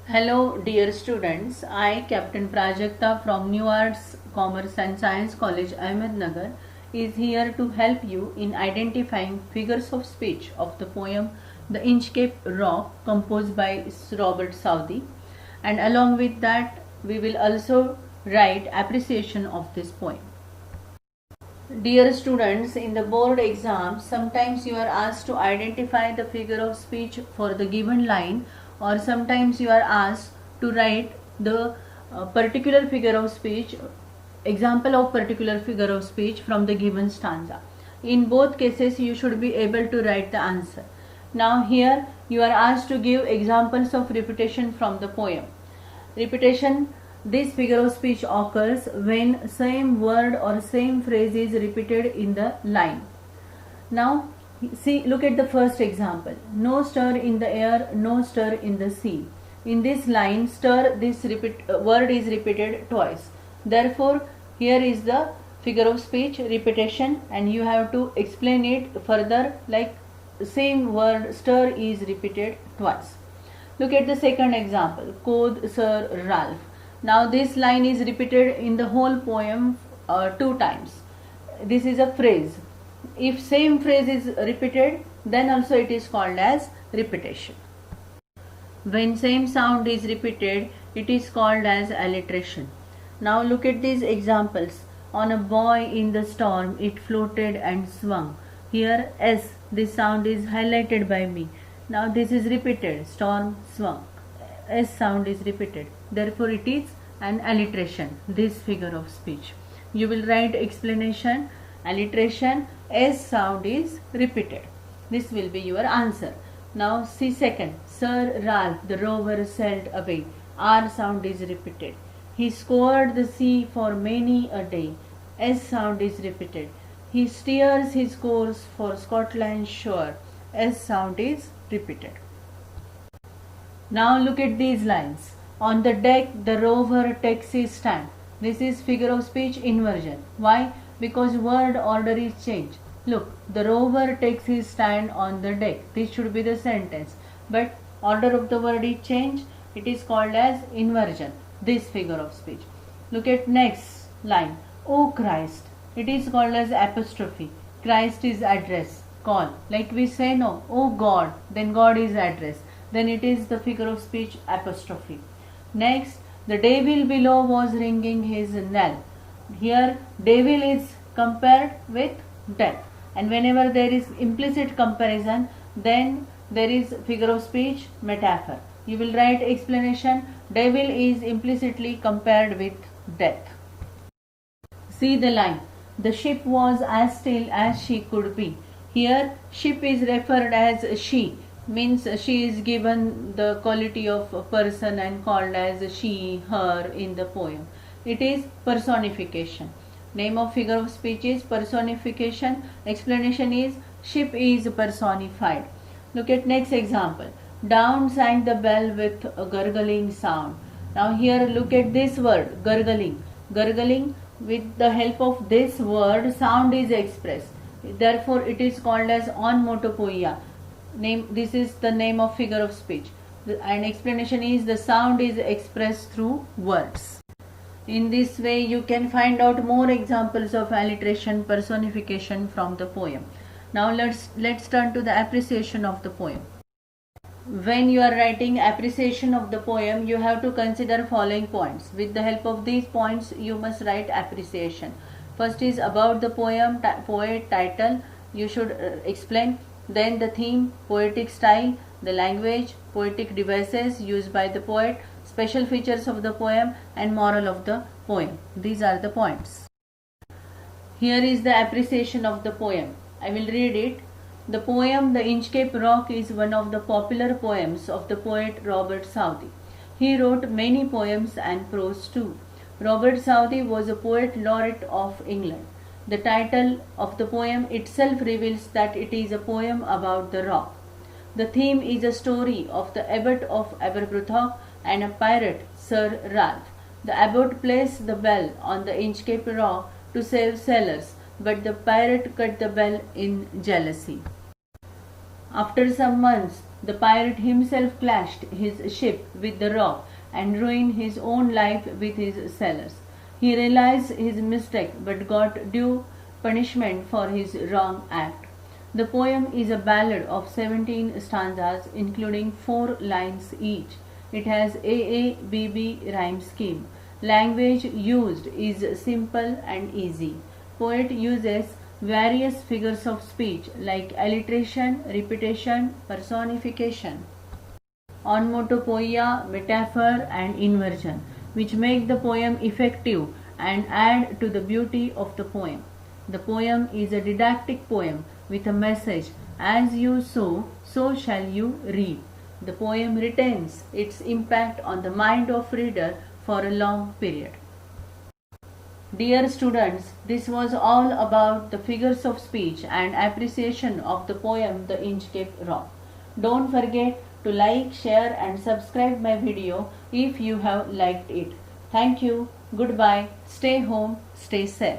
Hello dear students, I Captain Prajakta from New Arts, Commerce and Science College Ahmednagar is here to help you in identifying figures of speech of the poem The Inchcape Rock composed by Robert Southey, and along with that we will also write appreciation of this poem. Dear students, in the board exam, sometimes you are asked to identify the figure of speech for the given line, or sometimes you are asked to write the particular figure of speech, example of particular figure of speech from the given stanza. In both cases, you should be able to write the answer. Now here you are asked to give examples of repetition from the poem. Repetition. This figure of speech occurs when same word or same phrase is repeated in the line. Now look at the first example. No stir in the air, no stir in the sea. In this line, stir, this word is repeated twice. Therefore, here is the figure of speech repetition, and you have to explain it further, like same word stir is repeated twice. Look at the second example. Quoth Sir Ralph. Now this line is repeated in the whole poem 2 times. This is a phrase. If same phrase is repeated, then also it is called as repetition. When same sound is repeated, it is called as alliteration. Now look at these examples. On a buoy in the storm, it floated and swung. Here S, this sound is highlighted by me. Now this is repeated, storm, swung. S sound is repeated. Therefore it is an alliteration, this figure of speech. You will write explanation, alliteration, S sound is repeated. This will be your answer. Now see second. Sir Ralph the rover sailed away. R sound is repeated. He scoured the sea for many a day. S sound is repeated. He steers his course for Scotland's shore. S sound is repeated. Now look at these lines. On the deck, the rover takes his stand. This is figure of speech inversion. Why? Because word order is changed. Look, the rover takes his stand on the deck. This should be the sentence. But order of the word is changed. It is called as inversion. This figure of speech. Look at next line. O Christ. It is called as apostrophe. Christ is address. Call. Like we say no. Oh God. Then God is address. Then it is the figure of speech apostrophe. Next, the devil below was ringing his knell. Here, devil is compared with death. And whenever there is implicit comparison, then there is figure of speech metaphor. You will write explanation. Devil is implicitly compared with death. See the line. The ship was as still as she could be. Here, ship is referred as she. Means she is given the quality of a person and called as she, her in the poem. It is personification. Name of figure of speech is personification. Explanation is ship is personified. Look at next example. Down sang the bell with a gurgling sound. Now here look at this word gurgling. Gurgling, with the help of this word sound is expressed. Therefore it is called as onomatopoeia. This is the name of figure of speech, and explanation is the sound is expressed through words. In this way you can find out more examples of alliteration, personification from the poem. Now let's turn to the appreciation of the poem. When you are writing appreciation of the poem, you have to consider following points. With the help of these points you must write appreciation. First is about the poem, poet, title. You should explain. Then the theme, poetic style, the language, poetic devices used by the poet, special features of the poem, and moral of the poem. These are the points. Here is the appreciation of the poem. I will read it. The poem The Inchcape Rock is one of the popular poems of the poet Robert Southey. He wrote many poems and prose too. Robert Southey was a poet laureate of England. The title of the poem itself reveals that it is a poem about the rock. The theme is a story of the abbot of Aberbrothock and a pirate, Sir Ralph. The abbot placed the bell on the Inchcape rock to save sailors, but the pirate cut the bell in jealousy. After some months, The pirate himself clashed his ship with the rock and ruined his own life with his sailors. He realized his mistake but got due punishment for his wrong act. The poem is a ballad of 17 stanzas including 4 lines each. It has AABB rhyme scheme. Language used is simple and easy. Poet uses various figures of speech like alliteration, repetition, personification, onomatopoeia, metaphor, and inversion, which make the poem effective and add to the beauty of the poem. The poem is a didactic poem with a message: as you sow, so shall you reap. The poem retains its impact on the mind of reader for a long period. Dear students, this was all about the figures of speech and appreciation of the poem The Inchcape Rock. Don't forget to like, share and subscribe my video if you have liked it. Thank you. Goodbye. Stay home. Stay safe.